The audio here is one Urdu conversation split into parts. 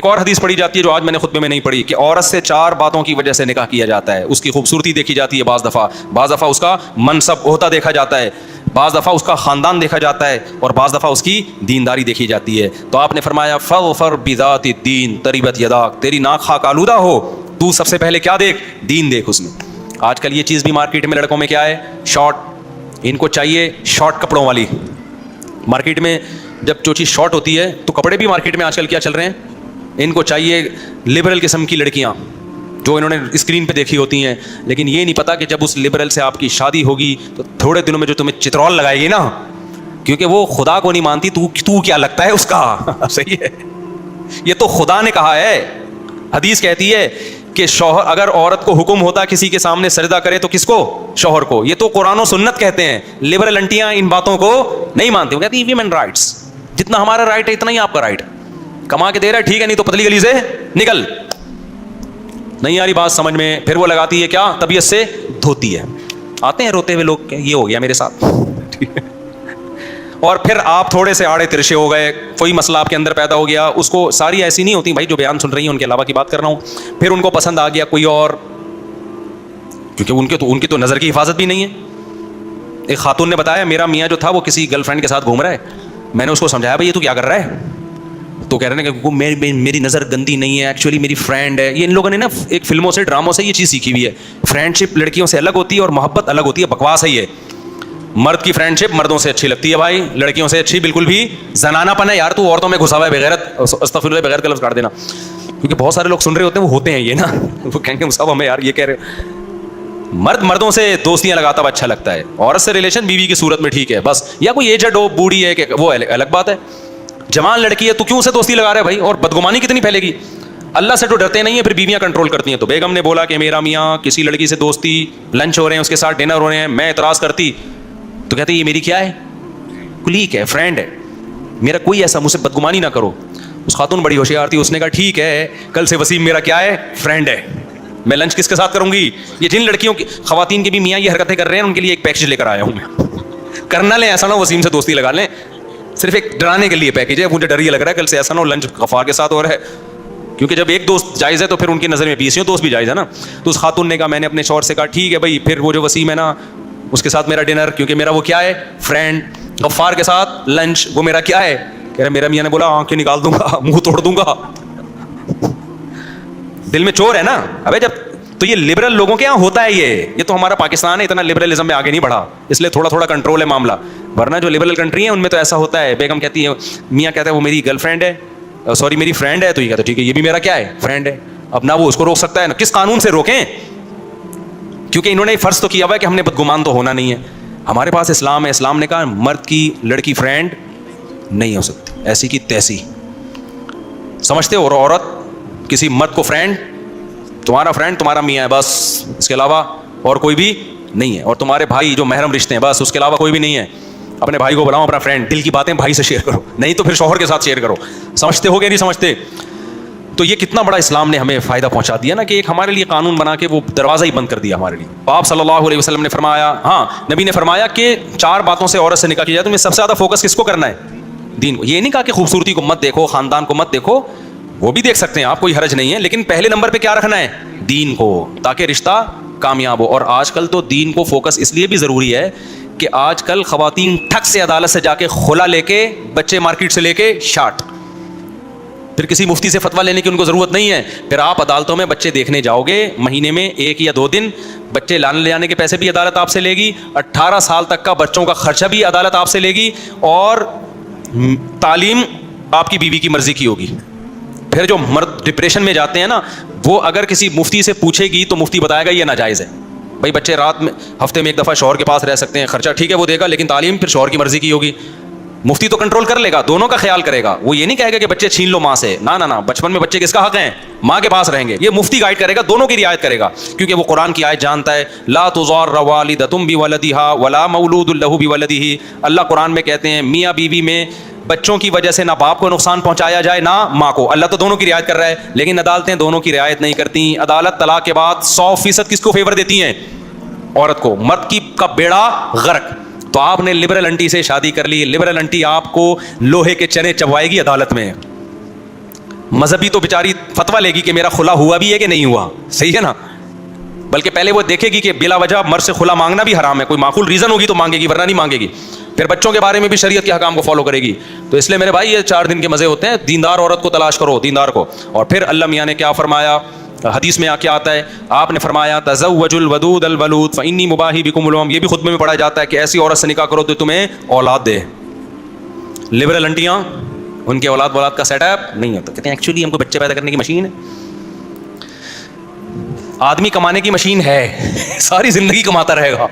ایک اور حدیث پڑھی جاتی ہے جو آج میں نے خطبے میں نہیں پڑھی کہ عورت سے 4 باتوں کی وجہ سے نکاح کیا جاتا ہے. اس کی خوبصورتی دیکھی جاتی ہے بعض دفعہ اس کا منصب عہدہ دیکھا جاتا ہے, بعض دفعہ اس کا خاندان دیکھا جاتا ہے, اور بعض دفعہ اس کی دینداری دیکھی جاتی ہے. تو آپ نے فرمایا فظفر بذات الدین تربت یداک, تیری ناک خاک آلودہ ہو, تو سب سے پہلے کیا دیکھ, دین دیکھ اس میں. آج کل یہ چیز بھی مارکیٹ میں لڑکوں میں کیا ہے, شارٹ, ان کو چاہیے شارٹ کپڑوں والی. مارکیٹ میں جب جو چیز شارٹ ہوتی ہے تو کپڑے بھی مارکیٹ میں آج کل کیا چل رہے ہیں, ان کو چاہیے لبرل قسم کی لڑکیاں جو انہوں نے اسکرین پہ دیکھی ہوتی ہیں. لیکن یہ نہیں پتا کہ جب اس لبرل سے آپ کی شادی ہوگی تو تھوڑے دنوں میں جو تمہیں چترول لگائے گی نا, کیونکہ وہ خدا کو نہیں مانتی, تو کیا لگتا ہے اس کا. صحیح ہے, یہ تو خدا نے کہا ہے. حدیث کہتی ہے کہ شوہر اگر عورت کو حکم ہوتا کسی کے سامنے سجدہ کرے تو کس کو, شوہر کو. یہ تو قرآن و سنت کہتے ہیں. لبرل انٹیاں ان باتوں کو نہیں مانتی, وہ کہتی ہیں ویمن رائٹس, جتنا ہمارا رائٹ ہے اتنا ہی آپ کا رائٹ. کما کے دے رہا ہے ٹھیک ہے, نہیں تو پتلی گلی سے نکل. نہیں آ رہی بات سمجھ میں, پھر وہ لگاتی ہے کیا, طبیعت سے دھوتی ہے. آتے ہیں روتے ہوئے لوگ, یہ ہو گیا میرے ساتھ, اور پھر آپ تھوڑے سے آڑے ترشے ہو گئے, کوئی مسئلہ آپ کے اندر پیدا ہو گیا. اس کو ساری ایسی نہیں ہوتی بھائی جو بیان سن رہی ہیں, ان کے علاوہ کی بات کر رہا ہوں. پھر ان کو پسند آ گیا کوئی اور, کیونکہ ان کی تو نظر کی حفاظت بھی نہیں ہے. ایک خاتون نے بتایا میرا میاں جو تھا وہ کسی گرل فرینڈ کے ساتھ گھوم رہا ہے. میں نے اس کو سمجھایا بھائی یہ تو کیا کر رہا ہے, تو کہہ رہے ہیں کہ میری نظر گندی نہیں ہے, ایکچولی میری فرینڈ ہے. یہ ان لوگوں نے نا ایک فلموں سے ڈراموں سے یہ چیز سیکھی ہوئی ہے. فرینڈ شپ لڑکیوں سے الگ ہوتی ہے اور محبت الگ ہوتی ہے. بکواس ہے یہ. مرد کی فرینڈ شپ مردوں سے اچھی لگتی ہے بھائی, لڑکیوں سے اچھی بالکل بھی زنانہ پن ہے یار. تو عورتوں میں گھسا ہوا ہے بغیرت, استغفر اللہ, بغیر کا لفظ کاٹ دینا, کیونکہ بہت سارے لوگ سن رہے ہوتے ہیں وہ ہوتے ہیں یہ نا, وہ کہیں گے صاحب ہمیں یار یہ کہہ رہے. مردوں سے دوستیاں لگاتا ہوا اچھا لگتا ہے, عورت سے ریلیشن بیوی کی صورت میں ٹھیک ہے بس, یا کوئی ایجڈ ہو بوڑھی ہے کہ وہ الگ بات ہے. جوان لڑکی ہے تو کیوں سے دوستی لگا رہے بھائی, اور بدگمانی کتنی پھیلے گی. اللہ سے تو ڈرتے نہیں ہیں, پھر بیویاں کنٹرول کرتی ہیں. تو بیگم نے بولا کہ میرا میاں کسی لڑکی سے دوستی, لنچ ہو رہے ہیں اس کے ساتھ, ڈنر ہو رہے ہیں, میں اعتراض کرتی تو کہتے یہ میری کیا ہے, کلیگ ہے, فرینڈ ہے, میرا کوئی ایسا مجھ سے بدگمانی نہ کرو. اس خاتون بڑی ہوشیار تھی, اس نے کہا ٹھیک ہے کل سے وسیم میرا کیا ہے, فرینڈ ہے. میں لنچ کس کے ساتھ کروں گی. یہ جن لڑکیوں کی خواتین کے بھی میاں یہ حرکتیں کر رہے ہیں ان کے لیے ایک پیکج لے کر آیا ہوں میں. کرنا لیں ایسا نہ وسیم سے دوستی لگا لیں, صرف ایک ڈرانے کے لیے پیکج ہے. مجھے ڈر یہ لگ رہا ہے کل سے ایسا نہ ہو لنچ غفار کے ساتھ ہو رہا ہے, کیونکہ جب ایک دوست جائز ہے تو پھر ان کی نظر میں 20 دوست بھی جائز ہے نا. تو اس خاتون نے کہا, میں نے اپنے شوہر سے کہا ٹھیک ہے بھائی, پھر وہ جو وسیم ہے نا اس کے ساتھ میرا ڈنر, کیونکہ میرا وہ کیا ہے, فرینڈ. غفار کے ساتھ لنچ, وہ میرا کیا ہے. کہہ رہا میرا میاں نے بولا آنکھیں نکال دوں گا, منہ توڑ دوں گا. دل میں چور ہے نا. ابے جب تو یہ لبرل لوگوں کے یہاں ہوتا ہے, یہ تو ہمارا پاکستان ہے, اتنا لبرلزم میں آگے نہیں بڑھا, اس لیے تھوڑا کنٹرول ہے معاملہ. ورنہ جو لبرل کنٹری ہیں ان میں تو ایسا ہوتا ہے. بیگم کہتی ہے, میاں کہتا ہے وہ میری گرل فرینڈ ہے, سوری میری فرینڈ ہے, تو یہ کہتا ہے ٹھیک ہے یہ بھی میرا کیا ہے, فرینڈ ہے. اب نہ وہ اس کو روک سکتا ہے نا کس قانون سے روکیں, کیونکہ انہوں نے فرض تو کیا ہوا ہے کہ ہم نے بدگمان تو ہونا نہیں ہے. ہمارے پاس اسلام ہے, اسلام نے کہا مرد کی لڑکی فرینڈ نہیں ہو سکتی, ایسی کی تیسی. سمجھتے ہو, اور عورت کسی مرد کو فرینڈ, تمہارا فرینڈ تمہارا میاں ہے بس, اس کے علاوہ اور کوئی بھی نہیں ہے. اور تمہارے بھائی جو محرم رشتے ہیں بس, اس کے علاوہ کوئی بھی نہیں ہے. اپنے بھائی کو بلاؤ اپنا فرینڈ, دل کی باتیں بھائی سے شیئر کرو, نہیں تو پھر شوہر کے ساتھ شیئر کرو. سمجھتے ہو گیا نہیں سمجھتے. تو یہ کتنا بڑا اسلام نے ہمیں فائدہ پہنچا دیا نا, کہ ایک ہمارے لیے قانون بنا کے وہ دروازہ ہی بند کر دیا ہمارے لیے. آپ صلی اللہ علیہ وسلم نے فرمایا, ہاں نبی نے فرمایا کہ 4 باتوں سے عورت سے نکاح کیا جائے تو میں سب سے زیادہ فوکس کس کو کرنا ہے, دین کو. یہ نہیں کہا کہ خوبصورتی کو مت دیکھو, خاندان کو مت دیکھو, وہ بھی دیکھ سکتے ہیں آپ, کوئی حرج نہیں ہے, لیکن پہلے نمبر پہ کیا رکھنا ہے, دین کو, تاکہ رشتہ کامیاب ہو. اور آج کل تو دین کو فوکس اس لیے بھی ضروری ہے کہ آج کل خواتین ٹھک سے عدالت سے جا کے خلا لے کے, بچے مارکیٹ سے لے کے شارٹ, پھر کسی مفتی سے فتویٰ لینے کی ان کو ضرورت نہیں ہے. پھر آپ عدالتوں میں بچے دیکھنے جاؤ گے, مہینے میں 1 یا 2 دن, بچے لانے لے جانے کے پیسے بھی عدالت آپ سے لے گی, 18 سال تک کا بچوں کا خرچہ بھی عدالت آپ سے لے گی, اور تعلیم آپ کی بیوی کی مرضی کی ہوگی. پھر جو مرد ڈپریشن میں جاتے ہیں نا, وہ اگر کسی مفتی سے پوچھے گی تو مفتی بتائے گا یہ ناجائز ہے. بھائی بچے رات میں ہفتے میں 1 دفعہ شوہر کے پاس رہ سکتے ہیں, خرچہ ٹھیک ہے وہ دے گا, لیکن تعلیم پھر شوہر کی مرضی کی ہوگی. مفتی تو کنٹرول کر لے گا, دونوں کا خیال کرے گا, وہ یہ نہیں کہے گا کہ بچے چھین لو ماں سے, نہ, بچپن میں بچے کس کا حق ہیں, ماں کے پاس رہیں گے. یہ مفتی گائیڈ کرے گا, دونوں کی رعایت کرے گا, کیونکہ وہ قرآن کی آیت جانتا ہے, لا تضار والدۃ بولدہا ولا مولود لہ بولدہ. اللہ قرآن میں کہتے ہیں میاں بیوی میں بچوں کی وجہ سے نہ باپ کو نقصان پہنچایا جائے نہ ماں کو. اللہ تو دونوں کی رعایت کر رہا ہے, لیکن عدالتیں دونوں کی رعایت نہیں کرتی. عدالت طلاق کے بعد 100% کس کو فیور دیتی ہیں, عورت کو. مرد کی کا بیڑا غرق. تو آپ نے لبرل انٹی سے شادی کر لی, لبرل انٹی آپ کو لوہے کے چنے چبوائے گی عدالت میں. مذہبی تو بیچاری فتویٰ لے گی کہ میرا خلا ہوا بھی ہے کہ نہیں ہوا, صحیح ہے نا, بلکہ پہلے وہ دیکھے گی کہ بلا وجہ مرد سے خلا مانگنا بھی حرام ہے, کوئی معقول ریزن ہوگی تو مانگے گی ورنہ نہیں مانگے گی. پھر بچوں کے بارے میں بھی شریعت کے حکام کو فالو کرے گی. تو اس لیے میرے بھائی یہ 4 دن کے مزے ہوتے ہیں, دیندار عورت کو تلاش کرو, دیندار کو. اور پھر اللہ میاں نے کیا فرمایا, حدیث میں کیا آتا ہے, آپ نے فرمایا تزوج الودود الولود فانی مباحی بکم الامم, یہ بھی خطبے میں پڑھا جاتا ہے کہ ایسی عورت سے نکاح کرو تو تمہیں اولاد دے. لبرل انٹیاں, ان کے اولاد کا سیٹ اپ نہیں ہوتا, کہتے ہیں ایکچولی ہم کو بچے پیدا کرنے کی مشین ہے. آدمی کمانے کی مشین ہے, ساری زندگی کماتا رہے گا.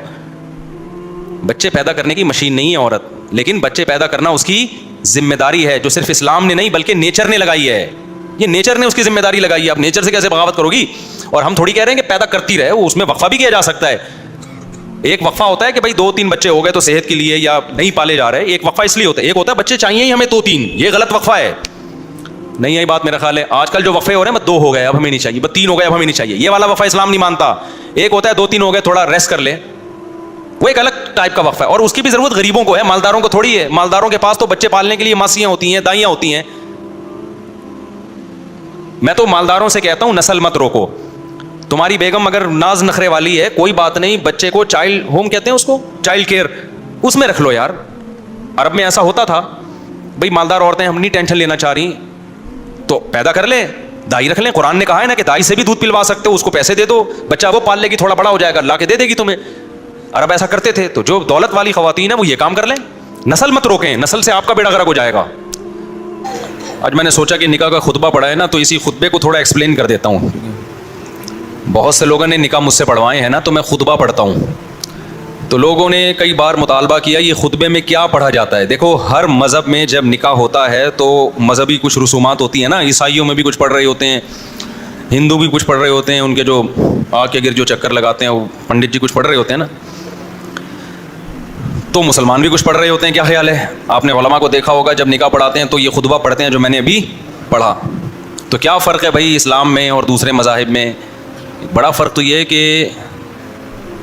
بچے پیدا کرنے کی مشین نہیں ہے عورت, لیکن بچے پیدا کرنا اس کی ذمہ داری ہے, جو صرف اسلام نے نہیں بلکہ نیچر نے لگائی ہے. یہ نیچر نے اس کی ذمہ داری لگائی ہے, اب نیچر سے کیسے بغاوت کرو گی. اور ہم تھوڑی کہہ رہے ہیں کہ پیدا کرتی رہے, وہ اس میں وقفہ بھی کیا جا سکتا ہے. ایک وقفہ ہوتا ہے کہ بھائی 2-3 بچے ہو گئے تو صحت کے لیے یا نہیں پالے جا رہے, ایک وقفہ اس لیے ہوتا ہے. ایک ہوتا ہے بچے چاہیے ہی ہمیں 2-3, یہ غلط وقفہ ہے. نہیں ہے بات میرا خیال ہے. آج کل جو وقفے ہو رہے ہیں 2 ہو گئے اب ہمیں نہیں چاہیے, 3 ہو گئے اب ہمیں نہیں چاہیے, یہ والا وقفہ اسلام نہیں مانتا. ایک ہوتا ہے 2-3 ہو گئے تھوڑا ریسٹ کر لے, وہ ایک الگ ٹائپ کا وقفہ ہے. اور اس کی بھی ضرورت غریبوں کو ہے, مالداروں کو تھوڑی ہے. مالداروں کے پاس تو بچے پالنے کے لیے ماسیاں ہوتی ہیں, دائیاں ہوتی ہیں. میں تو مالداروں سے کہتا ہوں نسل مت روکو. تمہاری بیگم اگر ناز نخرے والی ہے کوئی بات نہیں, بچے کو چائلڈ ہوم کہتے ہیں اس کو, چائلڈ کیئر, اس میں رکھ لو یار. عرب میں ایسا ہوتا تھا, بھائی مالدار عورتیں ہم نہیں ٹینشن لینا چاہ رہی تو پیدا کر لیں, دائی رکھ لیں. قرآن نے کہا ہے نا کہ دائی سے بھی دودھ پلوا سکتے ہو, اس کو پیسے دے دو, بچہ وہ پال لے گی, تھوڑا بڑا ہو جائے گا لا کے دے دے گی تمہیں. عرب ایسا کرتے تھے. تو جو دولت والی خواتین ہیں وہ یہ کام کر لیں, نسل مت روکیں, نسل سے آپ کا بیڑا غرق ہو جائے گا. آج میں نے سوچا کہ نکاح کا خطبہ پڑھا ہے نا, تو اسی خطبے کو تھوڑا ایکسپلین کر دیتا ہوں. بہت سے لوگوں نے نکاح مجھ سے پڑھوائے ہیں نا, تو میں خطبہ پڑھتا ہوں. تو لوگوں نے کئی بار مطالبہ کیا یہ خطبے میں کیا پڑھا جاتا ہے. دیکھو ہر مذہب میں جب نکاح ہوتا ہے تو مذہبی کچھ رسومات ہوتی ہیں نا. عیسائیوں میں بھی کچھ پڑھ رہے ہوتے ہیں, ہندو بھی کچھ پڑھ رہے ہوتے ہیں, ان کے جو آگ کے گر جو چکر لگاتے ہیں وہ پنڈت جی کچھ پڑھ رہے ہوتے ہیں نا. تو مسلمان بھی کچھ پڑھ رہے ہوتے ہیں. کیا خیال ہے, آپ نے علماء کو دیکھا ہوگا جب نکاح پڑھاتے ہیں تو یہ خطبہ پڑھتے ہیں جو میں نے ابھی پڑھا. تو کیا فرق ہے بھائی اسلام میں اور دوسرے مذاہب میں؟ بڑا فرق تو یہ ہے کہ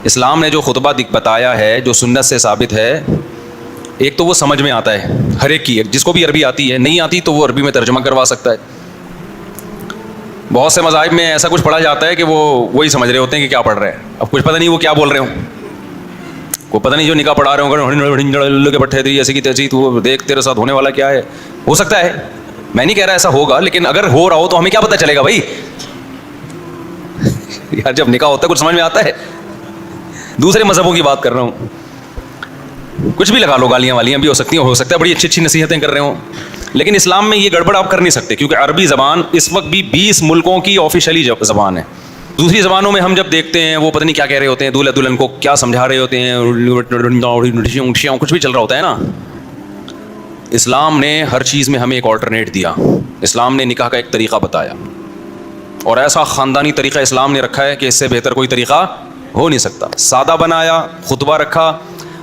اسلام نے جو خطبہ بتایا ہے جو سنت سے ثابت ہے, ایک تو وہ سمجھ میں آتا ہے ہر ایک کی, جس کو بھی عربی آتی ہے, نہیں آتی تو وہ عربی میں ترجمہ کروا سکتا ہے. بہت سے مذاہب میں ایسا کچھ پڑھا جاتا ہے کہ وہ وہی سمجھ رہے ہوتے ہیں کہ کیا پڑھ رہے ہیں. اب کچھ پتہ نہیں وہ کیا بول رہے ہوں, کو پتہ نہیں جو نکاح پڑھا رہے ہوں کے بٹھے تھے ایسے کی تیزی, تو دیکھ تیرے ساتھ ہونے والا کیا ہے. ہو سکتا ہے, میں نہیں کہہ رہا ایسا ہوگا, لیکن اگر ہو رہا ہو تو ہمیں کیا پتہ چلے گا بھائی. یار جب نکاح ہوتا ہے کچھ سمجھ میں آتا ہے. دوسرے مذہبوں کی بات کر رہا ہوں, کچھ بھی لگا لو, گالیاں والیاں بھی ہو سکتی ہیں, ہو سکتا ہے بڑی اچھی اچھی نصیحتیں کر رہے ہوں, لیکن اسلام میں یہ گڑبڑ آپ کر نہیں سکتے, کیونکہ عربی زبان اس وقت بھی 20 ملکوں کی آفیشلی زبان ہے. دوسری زبانوں میں ہم جب دیکھتے ہیں وہ پتہ نہیں کیا کہہ رہے ہوتے ہیں, دولہا دلہن کو کیا سمجھا رہے ہوتے ہیں, کچھ بھی چل رہا ہوتا ہے نا. اسلام نے ہر چیز میں ہمیں ایک آلٹرنیٹ دیا. اسلام نے نکاح کا ایک طریقہ بتایا, اور ایسا خاندانی طریقہ اسلام نے رکھا ہے کہ اس سے بہتر کوئی طریقہ ہو نہیں سکتا. سادہ بنایا, خطبہ رکھا,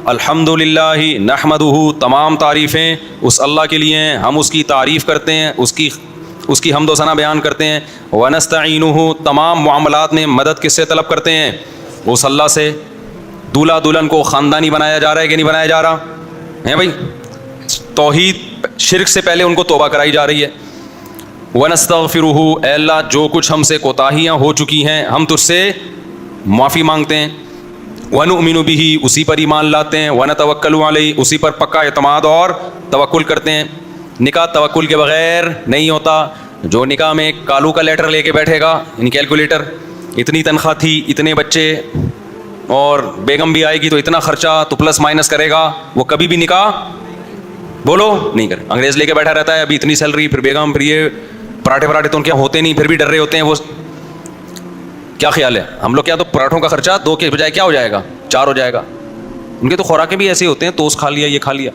الحمدللہ نحمدہ, تمام تعریفیں اس اللہ کے لیے ہیں, ہم اس کی تعریف کرتے ہیں, اس کی حمد و ثنا بیان کرتے ہیں. ونستعینہ, تمام معاملات میں مدد کس سے طلب کرتے ہیں, اس اللہ سے. دولہا دلہن کو خاندانی بنایا جا رہا ہے کہ نہیں بنایا جا رہا ہے بھائی. توحید شرک سے پہلے ان کو توبہ کرائی جا رہی ہے. ونستغفرہ, اے اللہ جو کچھ ہم سے کوتاہیاں ہو چکی ہیں ہم تجھ سے معافی مانگتے ہیں. ونؤمن بہ, اسی پر ایمان لاتے ہیں. ونتوکل علیہ, اسی پر پکا اعتماد اور توکل کرتے ہیں. نکاح توکل کے بغیر نہیں ہوتا. جو نکاح میں کالو کا لیٹر لے کے بیٹھے گا, یعنی کیلکولیٹر, اتنی تنخواہ تھی, اتنے بچے, اور بیگم بھی آئے گی تو اتنا خرچہ, تو پلس مائنس کرے گا, وہ کبھی بھی نکاح بولو نہیں کرے. انگریز لے کے بیٹھا رہتا ہے, ابھی اتنی سیلری, پھر بیگم, پھر یہ پراٹھے تو ان کے ہوتے نہیں, پھر بھی ڈر رہے ہوتے ہیں وہ. کیا خیال ہے, ہم لوگ کیا تو پراٹھوں کا خرچہ 2 کے بجائے کیا ہو جائے گا, 4 ہو جائے گا. ان کے تو خوراکیں بھی ایسے ہوتے ہیں, توست کھا لیا, یہ کھا لیا.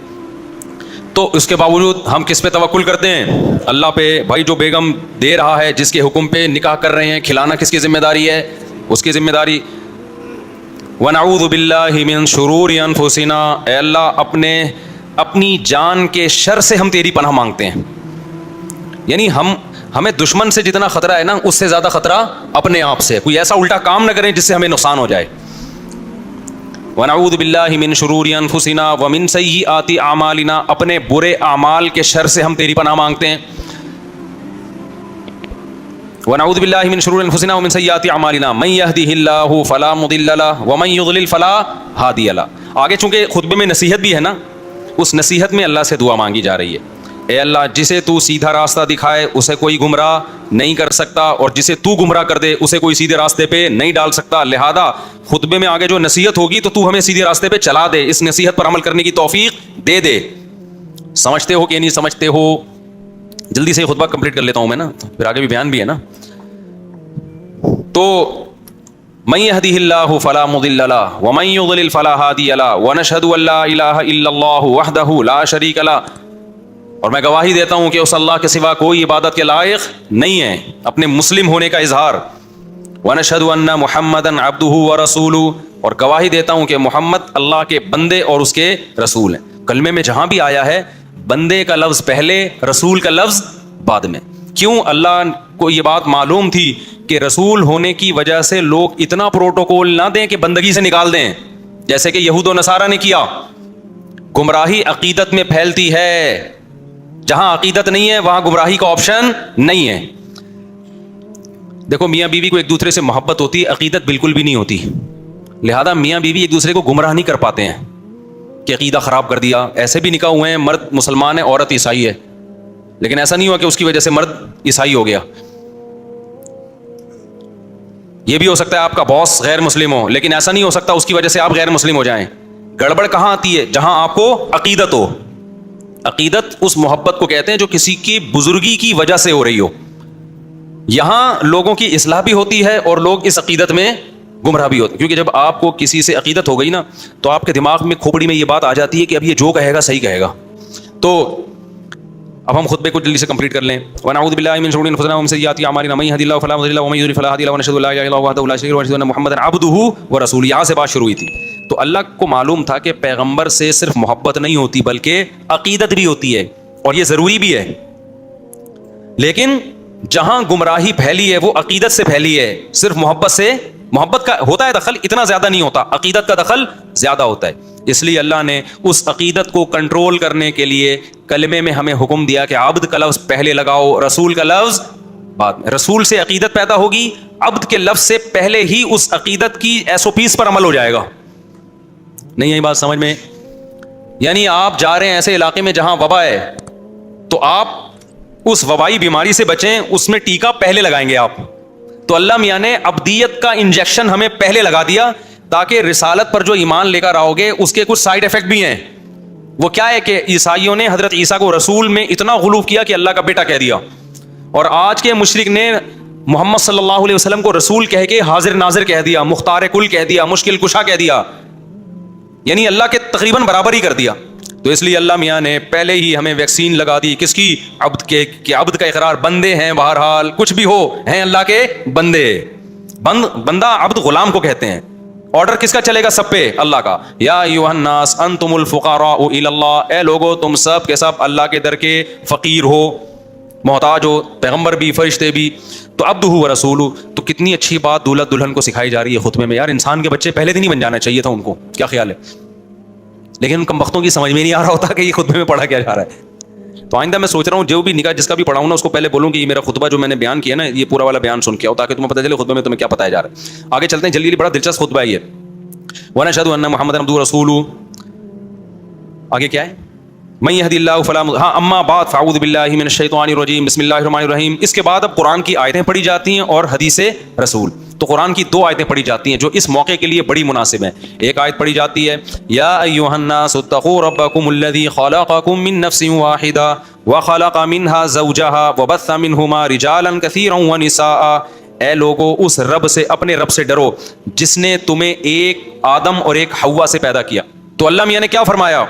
تو اس کے باوجود ہم کس پہ توکل کرتے ہیں, اللہ پہ. بھائی جو بیگم دے رہا ہے, جس کے حکم پہ نکاح کر رہے ہیں, کھلانا کس کی ذمہ داری ہے, اس کی ذمہ داری. ونعوذ باللہ من شرور انفسنا, اے اللہ اپنی جان کے شر سے ہم تیری پناہ مانگتے ہیں. یعنی ہمیں دشمن سے جتنا خطرہ ہے نا, اس سے زیادہ خطرہ اپنے آپ سے. کوئی ایسا الٹا کام نہ کریں جس سے ہمیں نقصان ہو جائے. ونعوذ باللہ من شرور انفسنا ومن سیئات اعمالنا, اپنے برے اعمال کے شر سے ہم تیری پناہ مانگتے ہیں. ونعوذ باللہ من شرور انفسنا ومن سیئات اعمالنا من یہدہ اللہ فلا مضل لہ ومن یضلل فلا ہادی لہ. آگے چونکہ خطبے میں نصیحت بھی ہے نا, اس نصیحت میں اللہ سے دعا مانگی جا رہی ہے, اے اللہ جسے تو سیدھا راستہ دکھائے اسے کوئی گمراہ نہیں کر سکتا, اور جسے تو گمراہ کر دے اسے کوئی سیدھے راستے پہ نہیں ڈال سکتا. لہذا خطبے میں آگے جو نصیحت ہوگی تو ہمیں سیدھے راستے پہ چلا دے, اس نصیحت پر عمل کرنے کی توفیق دے دے. سمجھتے ہو کہ نہیں سمجھتے ہو؟ جلدی سے خطبہ کمپلیٹ کر لیتا ہوں میں نا, پھر آگے بھی بیان بھی ہے نا. تو من یہدہ اللہ فلا مضل لہ ومن یضلل فلا ہادی لہ ونشہد ان لا الہ الا اللہ وحدہ لا شریک لہ, اور میں گواہی دیتا ہوں کہ اس اللہ کے سوا کوئی عبادت کے لائق نہیں ہے, اپنے مسلم ہونے کا اظہار. ونشہد ان محمدا عبدہ ورسولہ, اور گواہی دیتا ہوں کہ محمد اللہ کے بندے اور اس کے رسول ہیں. کلمے میں جہاں بھی آیا ہے بندے کا لفظ پہلے, رسول کا لفظ بعد میں. کیوں؟ اللہ کو یہ بات معلوم تھی کہ رسول ہونے کی وجہ سے لوگ اتنا پروٹوکول نہ دیں کہ بندگی سے نکال دیں, جیسے کہ یہود و نصارہ نے کیا. گمراہی عقیدت میں پھیلتی ہے, جہاں عقیدت نہیں ہے وہاں گمراہی کا آپشن نہیں ہے. دیکھو میاں بیوی کو ایک دوسرے سے محبت ہوتی ہے, عقیدت بالکل بھی نہیں ہوتی. لہذا میاں بیوی ایک دوسرے کو گمراہ نہیں کر پاتے ہیں کہ عقیدہ خراب کر دیا. ایسے بھی نکاح ہوئے ہیں, مرد مسلمان ہے عورت عیسائی ہے, لیکن ایسا نہیں ہوا کہ اس کی وجہ سے مرد عیسائی ہو گیا. یہ بھی ہو سکتا ہے آپ کا باس غیر مسلم ہو, لیکن ایسا نہیں ہو سکتا اس کی وجہ سے آپ غیر مسلم ہو جائیں. گڑبڑ کہاں آتی ہے؟ جہاں آپ کو عقیدت ہو. عقیدت اس محبت کو کہتے ہیں جو کسی کی بزرگی کی وجہ سے ہو رہی ہو. یہاں لوگوں کی اصلاح بھی ہوتی ہے اور لوگ اس عقیدت میں گمراہ بھی ہوتے ہیں, کیونکہ جب آپ کو کسی سے عقیدت ہو گئی نا تو آپ کے دماغ میں کھوپڑی میں یہ بات آ جاتی ہے کہ اب یہ جو کہے گا صحیح کہے گا. تو اب ہم خطبے کو جلدی سے کمپلیٹ کر لیں. ونعوذ باللہ من شرور انفسنا ومن سیئات اعمالنا من یهد اللہ فلا مضل له ومن یضلل فلا هادی له ونشهد ان لا اله الا الله وحده لا شریک له ونشهد ان محمدا عبده ورسولہ. یہاں سے بات شروع ہوئی تھی. تو اللہ کو معلوم تھا کہ پیغمبر سے صرف محبت نہیں ہوتی بلکہ عقیدت بھی ہوتی ہے, اور یہ ضروری بھی ہے. لیکن جہاں گمراہی پھیلی ہے وہ عقیدت سے پھیلی ہے. صرف محبت کا ہوتا ہے دخل, اتنا زیادہ نہیں ہوتا, عقیدت کا دخل زیادہ ہوتا ہے. اس لیے اللہ نے اس عقیدت کو کنٹرول کرنے کے لیے کلمے میں ہمیں حکم دیا کہ عبد کا لفظ پہلے لگاؤ, رسول کا لفظ بعد میں. رسول سے عقیدت پیدا ہوگی, عبد کے لفظ سے پہلے ہی اس عقیدت کی SOPs پر عمل ہو جائے گا. نہیں یہی بات سمجھ میں؟ یعنی آپ جا رہے ہیں ایسے علاقے میں جہاں وبا ہے, تو آپ اس وبائی بیماری سے بچیں, اس میں ٹیکہ پہلے لگائیں گے آپ. تو اللہ میاں نے عبدیت کا انجیکشن ہمیں پہلے لگا دیا تاکہ رسالت پر جو ایمان لے کر آؤ گے اس کے کچھ سائیڈ ایفیکٹ بھی ہیں. وہ کیا ہے کہ عیسائیوں نے حضرت عیسیٰ کو رسول میں اتنا غلو کیا کہ اللہ کا بیٹا کہہ دیا, اور آج کے مشرک نے محمد صلی اللہ علیہ وسلم کو رسول کہہ کے حاضر ناظر کہہ دیا, مختار کل کہہ دیا, مشکل کشا کہہ دیا, یعنی اللہ کے تقریباً برابر ہی کر دیا. تو اس لیے اللہ میاں نے پہلے ہی ہمیں ویکسین لگا دی. کس کی؟ عبد کے, کہ عبد کا اقرار, بندے ہیں بہرحال کچھ بھی ہو, ہیں اللہ کے بندے. بندہ عبد غلام کو کہتے ہیں. آرڈر کس کا چلے گا؟ سب پہ, اللہ کا. یا ایھا الناس انتم الفقراء الی اللہ, اے لوگو تم سب کے سب اللہ کے در کے فقیر ہو, محتاج ہو, پیغمبر بھی فرشتے بھی. تو عبدہ و رسولہ. تو کتنی اچھی بات دولت دلہن کو سکھائی جا رہی ہے خطبے میں. یار انسان کے بچے پہلے دن ہی بن جانا چاہیے تھا ان کو, کیا خیال ہے؟ لیکن ان کم بختوں کی سمجھ میں نہیں آ رہا ہوتا کہ یہ خطبے میں پڑھا کیا جا رہا ہے. تو آئندہ میں سوچ رہا ہوں جو بھی نکاح جس کا بھی پڑھاؤں نا اس کو پہلے بولوں کہ یہ میرا خطبہ جو میں نے بیان کیا نا یہ پورا والا بیان سن کے آؤ, تاکہ تمہیں پتہ چلے خطبے میں تمہیں کیا بتایا جا رہا ہے. آگے چلتے ہیں جلدی, بڑا دلچسپ خطبہ ہے یہ. ونشهد ان محمدا عبدہ ورسولہ. آگے کیا ہے؟ من یہد اللہ فلا مضل. ہاں اما بعد فاعوذ باللہ من الشیطان الرجیم بسم اللہ الرحمن الرحیم. اس کے بعد اب قرآن کی آیتیں پڑھی جاتی ہیں اور حدیث رسول. تو قرآن کی 2 آیتیں پڑھی جاتی ہیں جو اس موقع کے لیے بڑی مناسب ہیں. ایک آیت پڑھی جاتی ہے یا ایھا الناس اتقوا ربکم الذی خلقکم من نفس واحدہ وخلق منها زوجها وبث منہما رجالا کثیرا ونساء. اے لوگو اس رب سے, اپنے رب سے ڈرو جس نے تمہیں ایک آدم اور ایک حوا سے پیدا کیا. تو اللہ میاں نے کیا فرمایا؟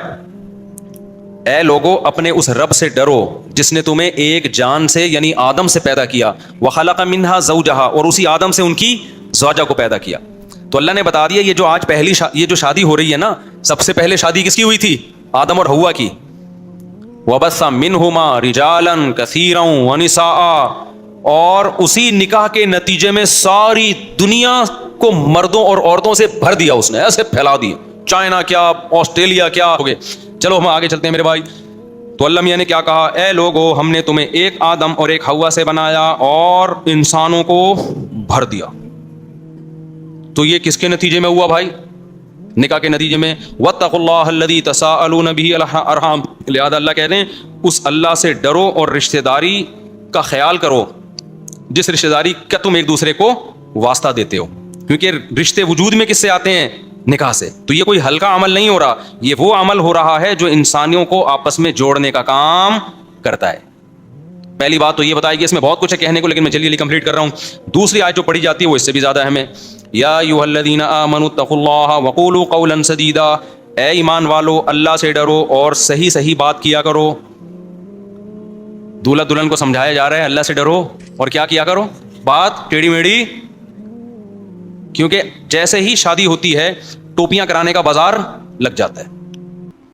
اے لوگو اپنے اس رب سے ڈرو جس نے تمہیں ایک جان سے یعنی آدم سے پیدا کیا, وخلق منها زوجها, اور اسی آدم سے ان کی زوجہ کو پیدا کیا. تو اللہ نے بتا دیا یہ جو آج پہلی یہ جو شادی ہو رہی ہے نا, سب سے پہلے شادی کس کی ہوئی تھی؟ آدم اور حوا کی. وبث منہما رجالا کثیرا ونساء, اور اسی نکاح کے نتیجے میں ساری دنیا کو مردوں اور عورتوں سے بھر دیا, اس نے ایسے پھیلا دیا. چائنا کیا, آسٹریلیا کیا ہو گئے. چلو ہم آگے چلتے ہیں میرے بھائی. تو اللہ میاں نے کیا کہا, اے لوگو ہم نے تمہیں ایک آدم اور ایک حوا سے بنایا اور انسانوں کو بھر دیا. تو یہ کس کے نتیجے میں ہوا بھائی؟ نکاح کے نتیجے میں. واتقوا اللہ الذی تساءلون به الارحام, لہذا اللہ کہتے ہیں اس اللہ سے ڈرو اور رشتہ داری کا خیال کرو جس رشتہ داری کا تم ایک دوسرے کو واسطہ دیتے ہو, کیونکہ رشتے وجود میں کس سے آتے ہیں؟ نکاح سے. تو یہ کوئی ہلکا عمل نہیں ہو رہا, یہ وہ عمل ہو رہا ہے جو انسانیوں کو آپس میں جوڑنے کا کام کرتا ہے. پہلی بات تو یہ بتائی کہ اس میں بہت کچھ ہے کہنے کو, لیکن میں جلدی کمپلیٹ کر رہا ہوں. دوسری آیت جو پڑھی جاتی ہے وہ اس سے بھی زیادہ اہم ہے. یا ایھا الذین آمنوا اتقوا اللہ وقولوا قولا سدیدا, اے ایمان والو اللہ سے ڈرو اور صحیح صحیح بات کیا کرو. دولہا دلہن کو سمجھایا جا رہا ہے اللہ سے ڈرو اور کیا کیا کرو؟ بات ٹیڑھی میڑھی. کیونکہ جیسے ہی شادی ہوتی ہے ٹوپیاں کرانے کا بازار لگ جاتا ہے.